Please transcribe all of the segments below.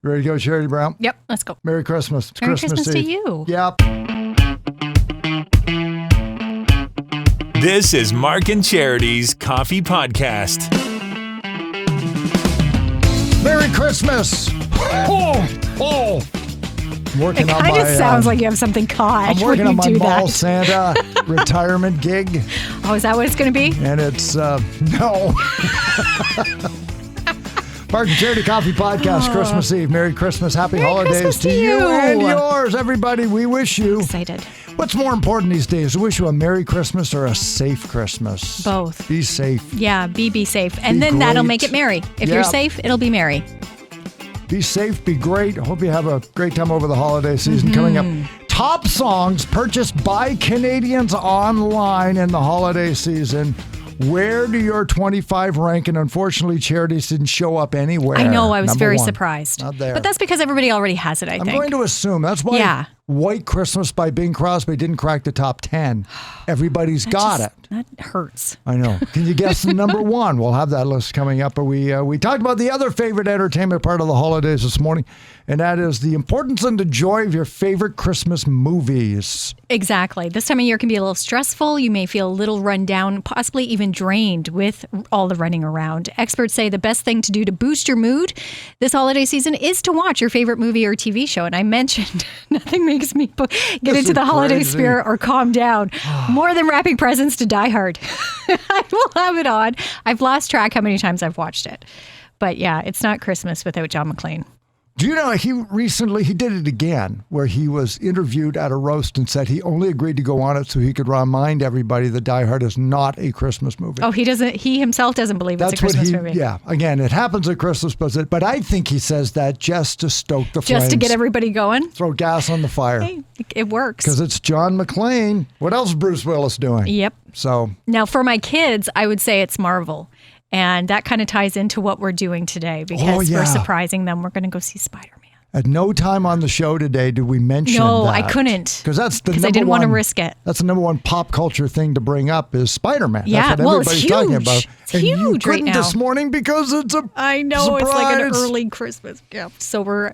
Ready to go, Charity Brown? Yep, let's go. Merry Christmas. It's Merry Christmas to Eve. you. Yep. This is Mark and Charity's Coffee Podcast. Merry Christmas. Oh. I'm working It on kind of my, sounds like you have something caught I'm working when on you my do mall that. Santa retirement gig, Oh, is that what it's going to be? and it's no. Mark and Charity Coffee Podcast, Christmas Eve. Merry Christmas. Happy Merry holidays Christmas to to you you. and yours, everybody. We wish you. Excited. What's more important these days? We wish you a Merry Christmas or a safe Christmas. Both. Be safe. Yeah, be safe. And Be then that'll great. make it merry. If Yeah. you're safe, it'll be merry. Be safe, be great. Hope you have a great time over the holiday season coming up. Top songs purchased by Canadians online in the holiday season. Where do your 25 rank? And unfortunately, Charities didn't show up anywhere. I know, I was Number very one. surprised. Not there. But that's because everybody already has it, I I'm think. going to assume that's why Yeah. White Christmas by Bing Crosby didn't crack the top 10. Everybody's got it. That hurts. I know. Can you guess the number one? We'll have that list coming up. But we talked about the other favorite entertainment part of the holidays this morning, and that is the importance and the joy of your favorite Christmas movies. Exactly. This time of year can be a little stressful. You may feel a little run down, possibly even drained with all the running around. Experts say the best thing to do to boost your mood this holiday season is to watch your favorite movie or TV show. And I mentioned nothing makes me get This into is the holiday crazy. spirit or calm down more than wrapping presents to Die Hard. I will have it on. I've lost track how many times I've watched it. But yeah, it's not Christmas without John McClane. Do you know he did it again, where he was interviewed at a roast and said he only agreed to go on it so he could remind everybody that Die Hard is not a Christmas movie. Oh, he himself doesn't believe it's a Christmas movie. Yeah. Again, it happens at Christmas, but I think he says that just to stoke the flames. Just to get everybody going. Throw gas on the fire. Hey, it works. Because it's John McClane. What else is Bruce Willis doing? Yep. So Now, for my kids, I would say it's Marvel. And that kind of ties into what we're doing today because yeah. we're surprising them. We're going to go see Spider-Man. at no time on the show today did we mention No, that. I couldn't. Because that's the Because number I didn't one, want to risk it. That's the number one pop culture thing to bring up is Spider-Man. Yeah, That's what well, it's everybody's talking huge. about. It's and you huge right couldn't now. this morning because it's a I know, it's like an surprise. early Christmas gift. So we're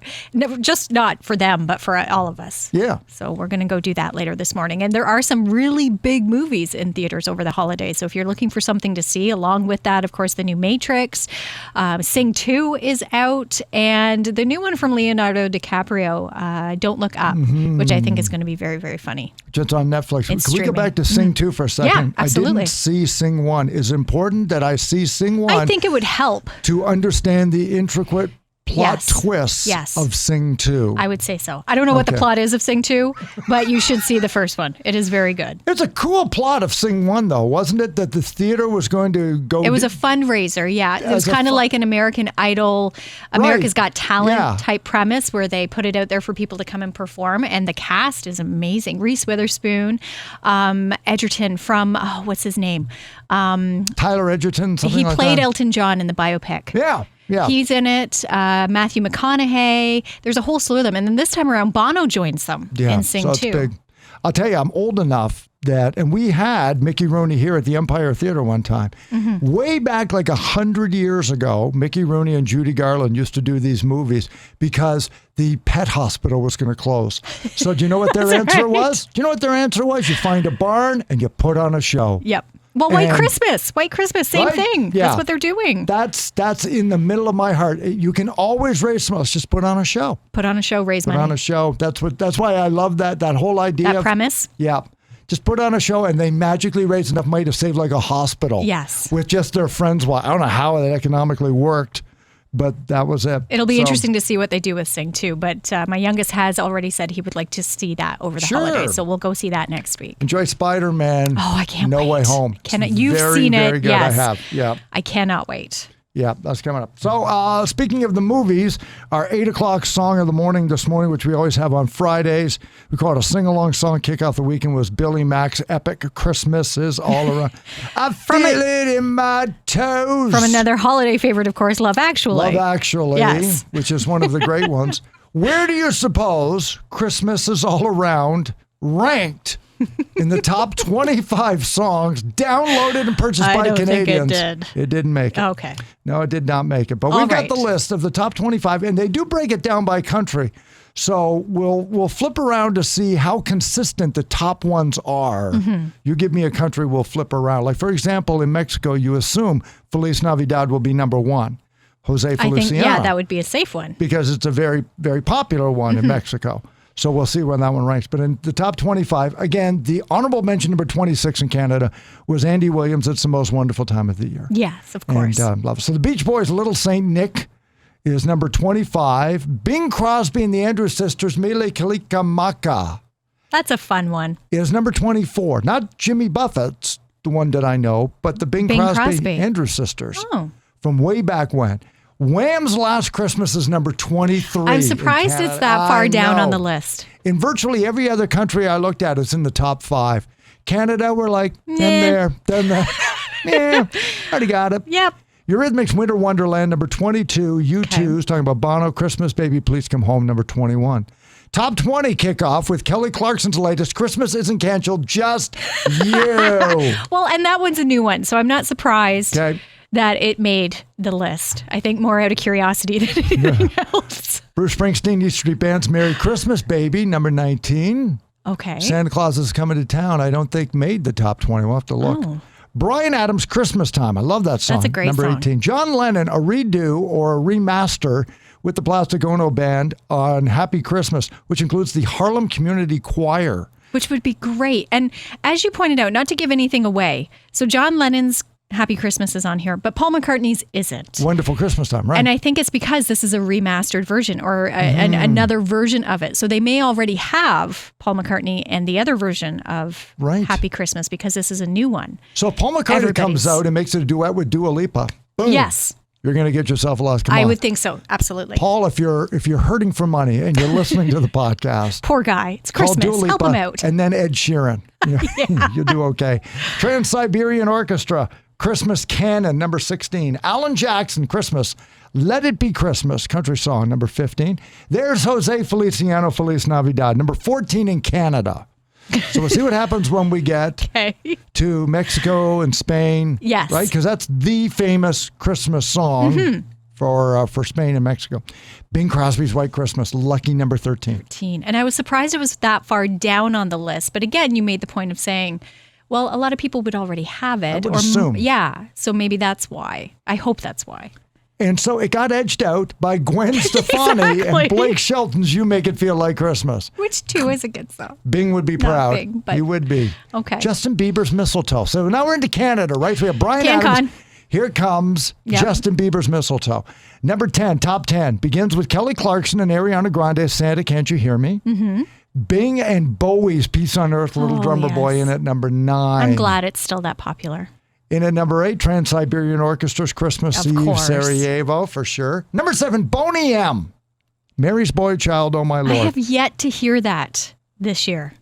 just not for them, but for all of us. Yeah. So we're going to go do that later this morning. And there are some really big movies in theaters over the holidays. So if you're looking for something to see, along with that, of course, the new Matrix, Sing 2 is out, and the new one from Leonardo DiCaprio, Don't Look Up, which I think is going to be very, very funny. Just on Netflix. It's Can we go back to Sing 2 for a second? Yeah, absolutely. I didn't see Sing 1. Is it important that I see Sing 1 I think it would help. to understand the intricate plot Yes. twists Yes. of Sing 2? I would say so. I don't know what the Okay. plot is of Sing 2, but you should see the first one. It is very good. It's a cool plot of Sing 1, though, wasn't it? That the theater was going to go... It was a fundraiser, yeah. It was As a kind of like an American Idol, America's Got Talent Yeah. type premise where they put it out there for people to come and perform. And the cast is amazing. Reese Witherspoon, Edgerton from, what's his name? Tyler Edgerton, something He like played that. Elton John in the biopic. Yeah, yeah. He's in it. Matthew McConaughey. There's a whole slew of them. And then this time around, Bono joins them in Sing so it's 2. big. I'll tell you, I'm old enough that, and we had Mickey Rooney here at the Empire Theater one time. Way back like 100 years ago, Mickey Rooney and Judy Garland used to do these movies because the pet hospital was going to close. So do you know what their answer was? Do you know what their answer was? You find a barn and you put on a show. Yep. Well, White And- Christmas, same Right? thing. Yeah. That's what they're doing. That's in the middle of my heart. You can always raise some. Let's just put on a show. Put on a show, raise Put money. on a show. That's why I love that whole idea. That of- premise. Yeah. Just put on a show and they magically raise enough money to save like a hospital. Yes. With just their friends. Well, I don't know how that economically worked, but that was it. It'll be So, interesting to see what they do with Sing too. But my youngest has already said he would like to see that over the Sure. holidays. So we'll go see that next week. Enjoy Spider-Man. Oh, I can't No wait. Way Home. Cannot- It's you've very, seen it. Very good. Yes. I have. Yeah. I cannot wait. Yeah, that's coming up. So speaking of the movies, our 8 o'clock song of the morning this morning, which we always have on Fridays, we call it a sing-along song, kick off the weekend, was Billy Mack's Epic Christmases All Around. I feel it in my toes. From another holiday favorite, of course, Love Actually. Love Actually, Yes. which is one of the great ones. Where do you suppose Christmas is All Around ranked in the top 25 songs downloaded and purchased by Canadians. It didn't make it. Okay. No, it did not make it. But we've got the list of the top 25, and they do break it down by country. So we'll flip around to see how consistent the top ones are. You give me a country, we'll flip around. Like, for example, in Mexico, you assume Feliz Navidad will be number one. Jose Feliciano. I think, that would be a safe one. Because it's a very, very popular one in Mexico. So we'll see when that one ranks. But in the top 25, again, the honorable mention number 26 in Canada was Andy Williams. It's the most wonderful time of the year. Yes, of course. And love it. So the Beach Boys' Little Saint Nick is number 25. Bing Crosby and the Andrews Sisters, Mele Kalikimaka. That's a fun one. Is number 24. Not Jimmy Buffett's, the one that I know, but the Bing Crosby Andrews Sisters from way back when. Wham's Last Christmas is number 23. I'm surprised it's that far down on the list. In virtually every other country I looked at, it's in the top 5. Canada, we're like, done there. Yeah, already got it. Yep. Eurythmics' Winter Wonderland, number 22. U2's talking about Bono, Christmas Baby, Please Come Home, number 21. Top 20 kickoff with Kelly Clarkson's latest, Christmas Isn't Canceled, Just You. Well, and that one's a new one, so I'm not surprised that it made the list. I think more out of curiosity than anything else. Bruce Springsteen, East Street Band's Merry Christmas Baby, number 19. Okay. Santa Claus is Coming to Town, I don't think made the top 20. We'll have to look. Bryan Adams' Christmas Time. I love that song. That's a great number song. 18. John Lennon, a redo or a remaster with the Plastic Ono Band on Happy Christmas, which includes the Harlem Community Choir. Which would be great. And as you pointed out, not to give anything away, so John Lennon's Happy Christmas is on here, but Paul McCartney's isn't. Wonderful Christmas Time, right? And I think it's because this is a remastered version or another version of it. So they may already have Paul McCartney and the other version of Happy Christmas because this is a new one. So if Paul McCartney comes out and makes it a duet with Dua Lipa, boom. Yes. You're going to get yourself a lot. Come on. I would think so. Absolutely. Paul, if you're hurting for money and you're listening to the podcast, poor guy. It's Christmas. Help him out. And then Ed Sheeran. You'll do okay. Trans-Siberian Orchestra, Christmas Canon, number 16. Alan Jackson, Christmas. Let It Be Christmas, country song, number 15. There's Jose Feliciano, Feliz Navidad, number 14 in Canada. So we'll see what happens when we get to Mexico and Spain. Yes. Right? Because that's the famous Christmas song for Spain and Mexico. Bing Crosby's White Christmas, lucky number 13. And I was surprised it was that far down on the list. But again, you made the point of saying, well, a lot of people would already have it. I would assume. Yeah. So maybe that's why. I hope that's why. And so it got edged out by Gwen Stefani and Blake Shelton's You Make It Feel Like Christmas. Which, too, is a good song. Bing would be proud. Bing, but you would be. Okay. Justin Bieber's Mistletoe. So now we're into Canada, right? So we have Bryan Adams. Here comes Justin Bieber's Mistletoe. Number 10, top 10, begins with Kelly Clarkson and Ariana Grande, Santa, Can't You Hear Me? Mm-hmm. Bing and Bowie's Peace on Earth, Little Drummer Boy in at number 9. I'm glad it's still that popular. In at number 8, Trans-Siberian Orchestra's Christmas Eve, Sarajevo, for sure. Number 7, Boney M. Mary's Boy Child, Oh My Lord. I have yet to hear that this year.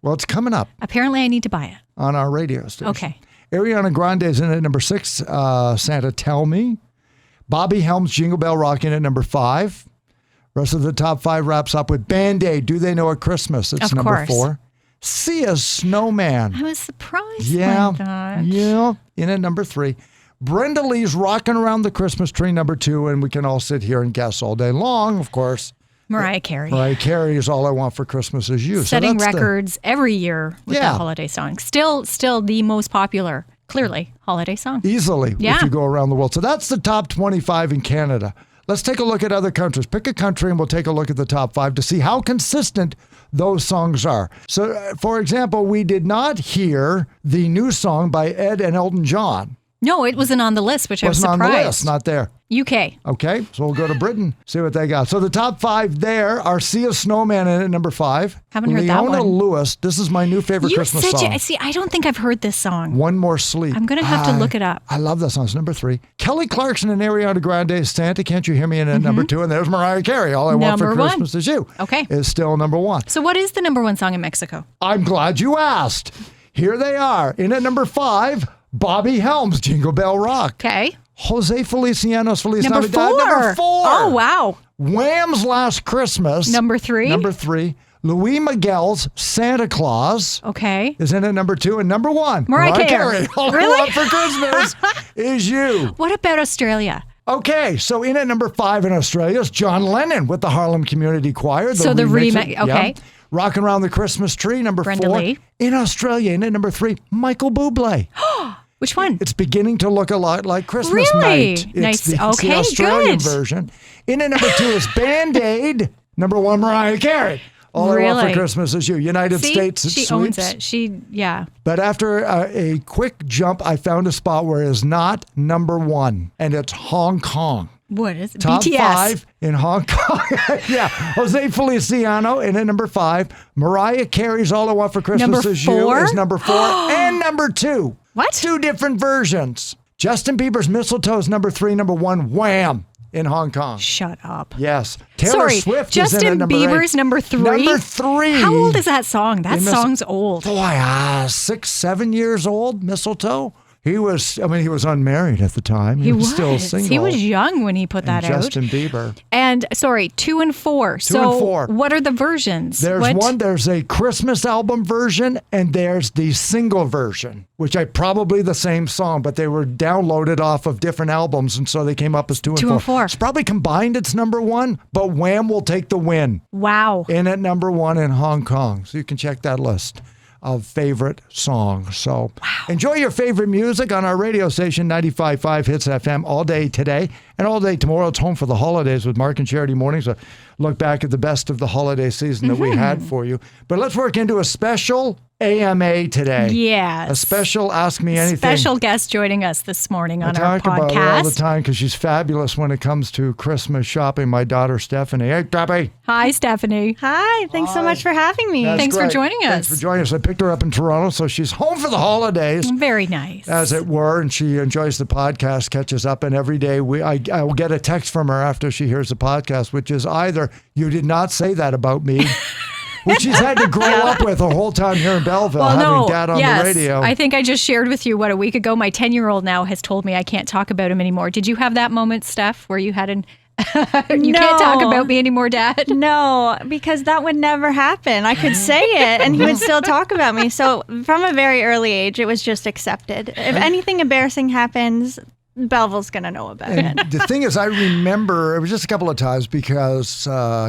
Well, it's coming up. Apparently, I need to buy it. On our radio station. Okay. Ariana Grande is in at number 6, Santa Tell Me. Bobby Helms, Jingle Bell Rock in at number 5. Rest of the top 5 wraps up with Band-Aid, Do They Know At Christmas? It's number 4. Sia Snowman. I was surprised by that. Yeah, in at number 3. Brenda Lee's Rockin' Around the Christmas Tree, number 2, and we can all sit here and guess all day long, of course. Mariah Carey. Mariah Carey is All I Want for Christmas Is You. Setting records every year with the holiday song. Still the most popular, clearly, holiday song. Easily, if you go around the world. So that's the top 25 in Canada. Let's take a look at other countries. Pick a country and we'll take a look at the top 5 to see how consistent those songs are. So, for example, we did not hear the new song by Ed and Elton John. No, it wasn't on the list, which I was surprised. Wasn't on the list, not there. UK. Okay, so we'll go to Britain, see what they got. So the top 5 there are Sia Snowman in at number 5. Haven't heard that one. Leona Lewis, this is my new favorite Christmas song. See, I don't think I've heard this song. One More Sleep. I'm going to have to look it up. I love that song. It's number 3. Kelly Clarkson and Ariana Grande, Santa, Can't You Hear Me? In at number 2. And there's Mariah Carey, All I Want for Christmas Is You. Okay. Is still number 1. So what is the number 1 song in Mexico? I'm glad you asked. Here they are. In at number 5, Bobby Helms, Jingle Bell Rock. Okay. Jose Feliciano's Feliz Navidad. Number 4. Number 4. Oh, wow. Wham's Last Christmas. Number 3. Number 3. Louis Miguel's Santa Claus Okay. is in at number 2. And number 1, Mariah Carey. All I Want for Christmas is You. What about Australia? Okay, so in at number 5 in Australia is John Lennon with the Harlem Community Choir. So the remake, Yeah. okay. Rockin' Around the Christmas Tree, number Brenda 4. Lee. In Australia, in at number 3, Michael Bublé. Which one? It's beginning to look a lot like Christmas Really? Night. Nice. It's the Okay, Australian good. version. In at number 2 is Band-Aid. Number 1, Mariah Carey. All I Want Really? for Christmas is You. United See, States she sweeps. owns it. Yeah. But after a quick jump, I found a spot where it is not number 1, and it's Hong Kong. What is it? Top BTS. 5 in Hong Kong. Yeah. Jose Feliciano in at number 5. Mariah Carey's All I Want for Christmas Number is You 4? is number 4. And number 2. What? 2 different versions. Justin Bieber's Mistletoe is number 3. Number 1, Wham! In Hong Kong. Shut up. Yes. Taylor Sorry, Swift is in Justin at number Bieber's 8. number 3? Number 3. How old is that song? That You miss- song's old. Boy, 6, 7 years old, Mistletoe. He was unmarried at the time. He was still single. He was young when he put that out. Justin Bieber. And sorry, 2 and 4. 2 and 4. What are the versions? There's a Christmas album version and there's the single version, which I probably the same song, but they were downloaded off of different albums. And so they came up as 2 and 4. 2 and 4. It's probably combined, it's number 1, but Wham will take the win Wow. in at number 1 in Hong Kong. So you can check that list of favorite songs. So enjoy your favorite music on our radio station, 95.5 Hits FM, all day today and all day tomorrow. It's Home for the Holidays with Mark and Charity Mornings. A look back at the best of the holiday season that we had for you. But let's work into a special AMA today. Yes. A special Ask Me Anything. Special guest joining us this morning on I our talk about her all the podcast. time because she's fabulous when it comes to Christmas shopping. My daughter, Stephanie. Hey, Debbie. Hi, Stephanie. Hi, thanks so much for having me. That's Thanks for great. joining Thanks us. for joining us. I picked her up in Toronto, so she's home for the holidays. Very nice. As it were, and she enjoys the podcast, catches up, and every day I will get a text from her after she hears the podcast, which is either "You did not say that about me," which she's had to grow up with the whole time here in Belleville, having Dad on the radio. I think I just shared with you a week ago. My 10-year-old now has told me I can't talk about him anymore. Did you have that moment, Steph, where you had you can't talk about me anymore, Dad? No, because that would never happen. I could say it and he would still talk about me. So from a very early age, it was just accepted. If anything embarrassing happens, Belleville's going to know about it. And the thing is, I remember it was just a couple of times because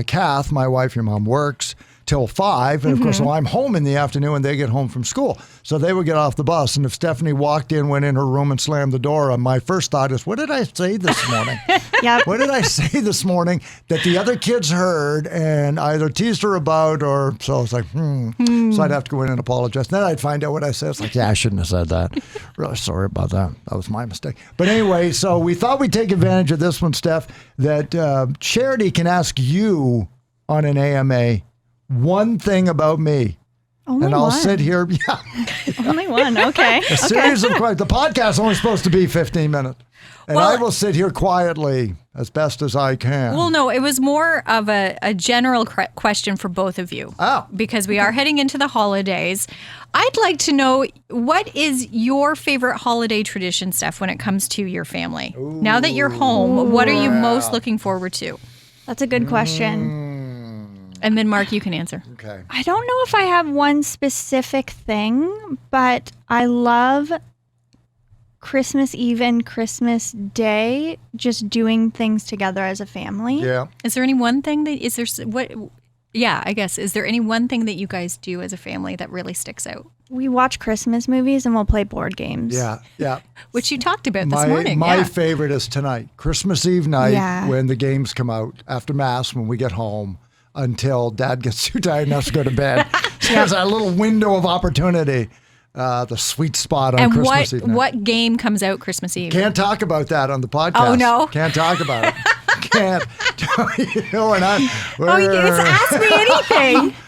Kath, my wife, your mom, works till 5. And of course, so I'm home in the afternoon when they get home from school. So they would get off the bus. And if Stephanie walked in, went in her room and slammed the door, my first thought is, what did I say this morning? Yep. What did I say this morning that the other kids heard and either teased her about or so I was like, So I'd have to go in and apologize. Then I'd find out what I said. It's like, yeah, I shouldn't have said that. Really sorry about that. That was my mistake. But anyway, so we thought we'd take advantage of this one, Steph, that Charity can ask you on an AMA one thing about me. Only and I'll one. sit here. Yeah. Only one. Okay. A series of questions. The podcast is only supposed to be 15 minutes. And Well- I will sit here quietly as best as I can. Well, no, it was more of a general question for both of you. Oh. Because we are heading into the holidays. I'd like to know, what is your favorite holiday tradition, Steph, when it comes to your family? Now that you're home, what are you most looking forward to? That's a good question. And then, Mark, you can answer. Okay. I don't know if I have one specific thing, but I love Christmas Eve and Christmas Day, just doing things together as a family. Yeah. Is there any one thing I guess, is there any one thing that you guys do as a family that really sticks out? We watch Christmas movies and we'll play board games. Yeah. Yeah. Which you talked about this morning. My yeah. favorite is tonight, Christmas Eve night, Yeah. when the games come out after Mass, when we get home, until Dad gets too tired and has to go to bed. So there's that little window of opportunity, the sweet spot on And Christmas Eve night. what game comes out Christmas Eve? Can't talk about that on the podcast. Oh, no? Can't talk about it. Can't. You know, we're not. Oh, you can ask me anything.